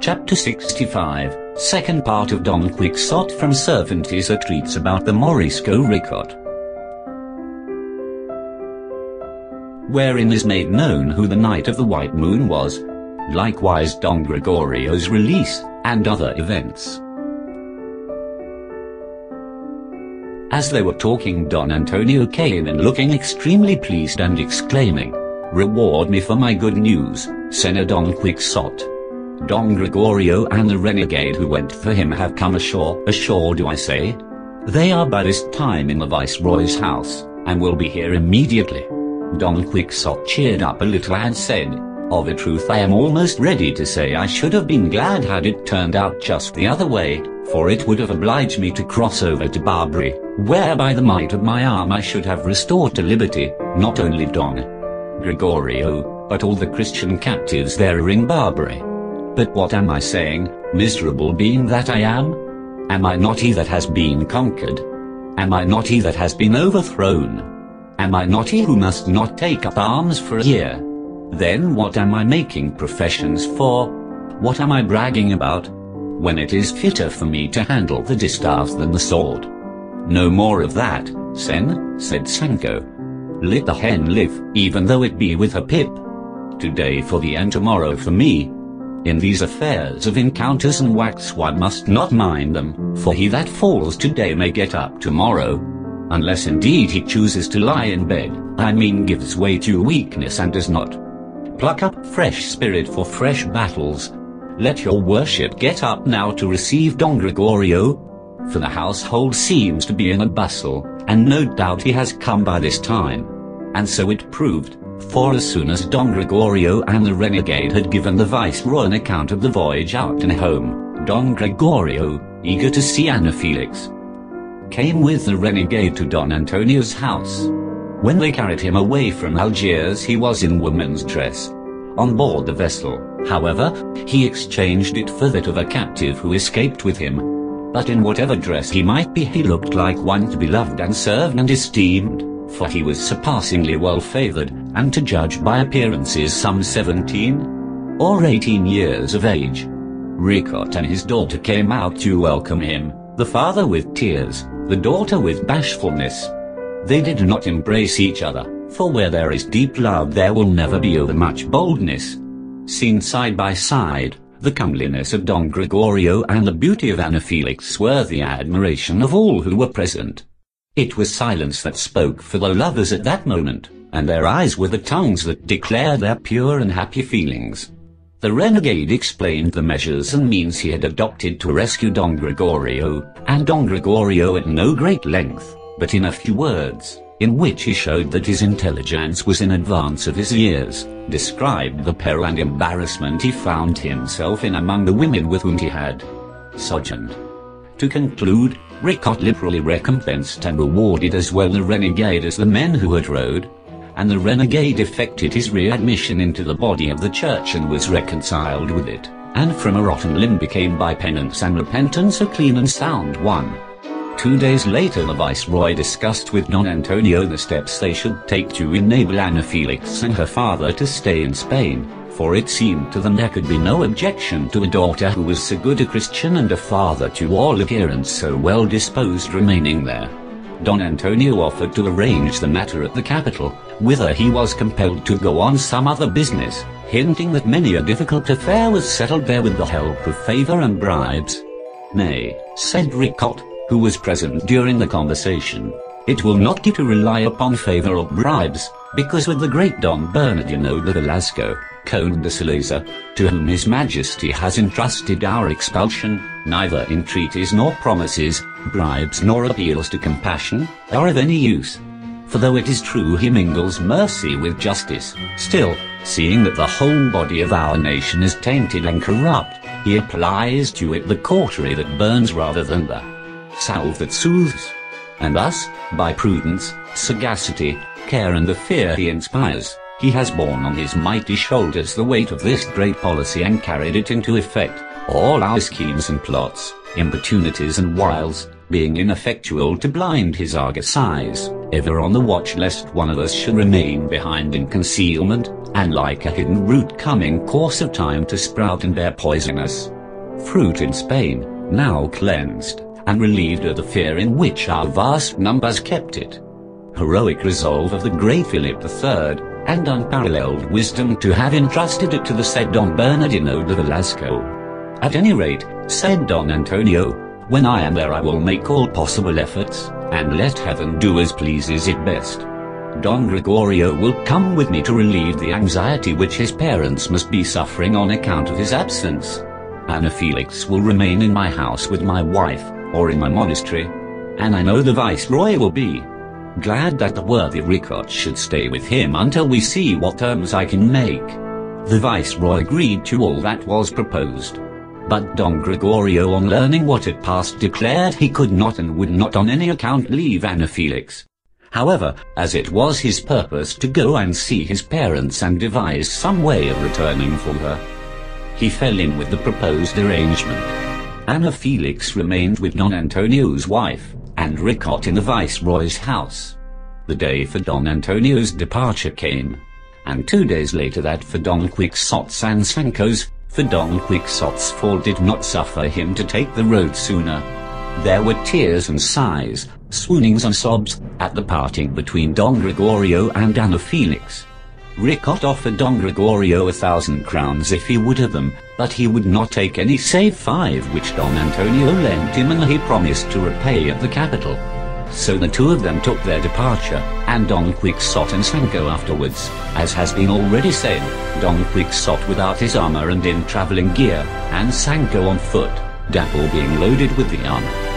Chapter 65, second part of Don Quixote from Cervantes that treats about the Morisco Ricote, wherein is made known who the Knight of the White Moon was, likewise Don Gregorio's release, and other events. As they were talking, Don Antonio came in looking extremely pleased and exclaiming, "Reward me for my good news, Senor Don Quixote. Don Gregorio and the renegade who went for him have come ashore do I say? They are by this time in the Viceroy's house, and will be here immediately." Don Quixote cheered up a little and said, "Of a truth I am almost ready to say I should have been glad had it turned out just the other way, for it would have obliged me to cross over to Barbary, where by the might of my arm I should have restored to liberty, not only Don Gregorio, but all the Christian captives there in Barbary. But what am I saying, miserable being that I am? Am I not he that has been conquered? Am I not he that has been overthrown? Am I not he who must not take up arms for a year? Then what am I making professions for? What am I bragging about? When it is fitter for me to handle the distaff than the sword." "No more of that, Sen," said Sancho. "Let the hen live, even though it be with her pip. Today for thee and tomorrow for me. In these affairs of encounters and wax one must not mind them, for he that falls today may get up tomorrow. Unless indeed he chooses to lie in bed, I mean gives way to weakness and does not pluck up fresh spirit for fresh battles. Let your worship get up now to receive Don Gregorio, for the household seems to be in a bustle, and no doubt he has come by this time." And so it proved, for as soon as Don Gregorio and the renegade had given the Viceroy an account of the voyage out and home, Don Gregorio, eager to see Ana Felix, came with the renegade to Don Antonio's house. When they carried him away from Algiers he was in woman's dress. On board the vessel, however, he exchanged it for that of a captive who escaped with him. But in whatever dress he might be he looked like one to be loved and served and esteemed, for he was surpassingly well favored, and to judge by appearances some 17 or 18 years of age. Ricote and his daughter came out to welcome him, the father with tears, the daughter with bashfulness. They did not embrace each other, for where there is deep love there will never be overmuch boldness. Seen side by side, the comeliness of Don Gregorio and the beauty of Ana Felix were the admiration of all who were present. It was silence that spoke for the lovers at that moment, and their eyes were the tongues that declared their pure and happy feelings. The renegade explained the measures and means he had adopted to rescue Don Gregorio, and Don Gregorio at no great length, but in a few words, in which he showed that his intelligence was in advance of his years, described the peril and embarrassment he found himself in among the women with whom he had sojourned. To conclude, Ricote liberally recompensed and rewarded as well the renegade as the men who had rowed, and the renegade effected his readmission into the body of the church and was reconciled with it, and from a rotten limb became by penance and repentance a clean and sound one. 2 days later the Viceroy discussed with Don Antonio the steps they should take to enable Ana Felix and her father to stay in Spain, for it seemed to them there could be no objection to a daughter who was so good a Christian and a father to all appearance so well disposed remaining there. Don Antonio offered to arrange the matter at the capital, whither he was compelled to go on some other business, hinting that many a difficult affair was settled there with the help of favor and bribes. "Nay," said Ricote, who was present during the conversation, "it will not do to rely upon favor or bribes, because with the great Don Bernardino de Velasco, Conde de Salazar, to whom His Majesty has entrusted our expulsion, neither entreaties nor promises, bribes nor appeals to compassion, are of any use. For though it is true he mingles mercy with justice, still, seeing that the whole body of our nation is tainted and corrupt, he applies to it the cautery that burns rather than the salve that soothes. And thus, by prudence, sagacity, care and the fear he inspires, he has borne on his mighty shoulders the weight of this great policy and carried it into effect, all our schemes and plots, importunities and wiles, being ineffectual to blind his argus eyes, ever on the watch lest one of us should remain behind in concealment, and like a hidden root come in course of time to sprout and bear poisonous fruit in Spain, now cleansed, and relieved of the fear in which our vast numbers kept it. Heroic resolve of the great Philip III, and unparalleled wisdom to have entrusted it to the said Don Bernardino de Velasco. At any rate, said Don Antonio, when I am there I will make all possible efforts, and let heaven do as pleases it best. Don Gregorio will come with me to relieve the anxiety which his parents must be suffering on account of his absence. Anna Felix will remain in my house with my wife, or in my monastery, and I know the Viceroy will be glad that the worthy Ricote should stay with him until we see what terms I can make. The Viceroy agreed to all that was proposed. But Don Gregorio, on learning what had passed, declared he could not and would not on any account leave Anna Felix. However, as it was his purpose to go and see his parents and devise some way of returning for her, he fell in with the proposed arrangement. Anna Felix remained with Don Antonio's wife, and Ricote in the Viceroy's house. The day for Don Antonio's departure came, and 2 days later that for Don Quixote's and Sancho's, for Don Quixote's fall did not suffer him to take the road sooner. There were tears and sighs, swoonings and sobs, at the parting between Don Gregorio and Anna Felix. Ricote offered Don Gregorio 1,000 crowns if he would have them, but he would not take any save 5 which Don Antonio lent him and he promised to repay at the capital. So the two of them took their departure, and Don Quixote and Sancho afterwards, as has been already said, Don Quixote without his armor and in traveling gear, and Sancho on foot, Dapple being loaded with the armor.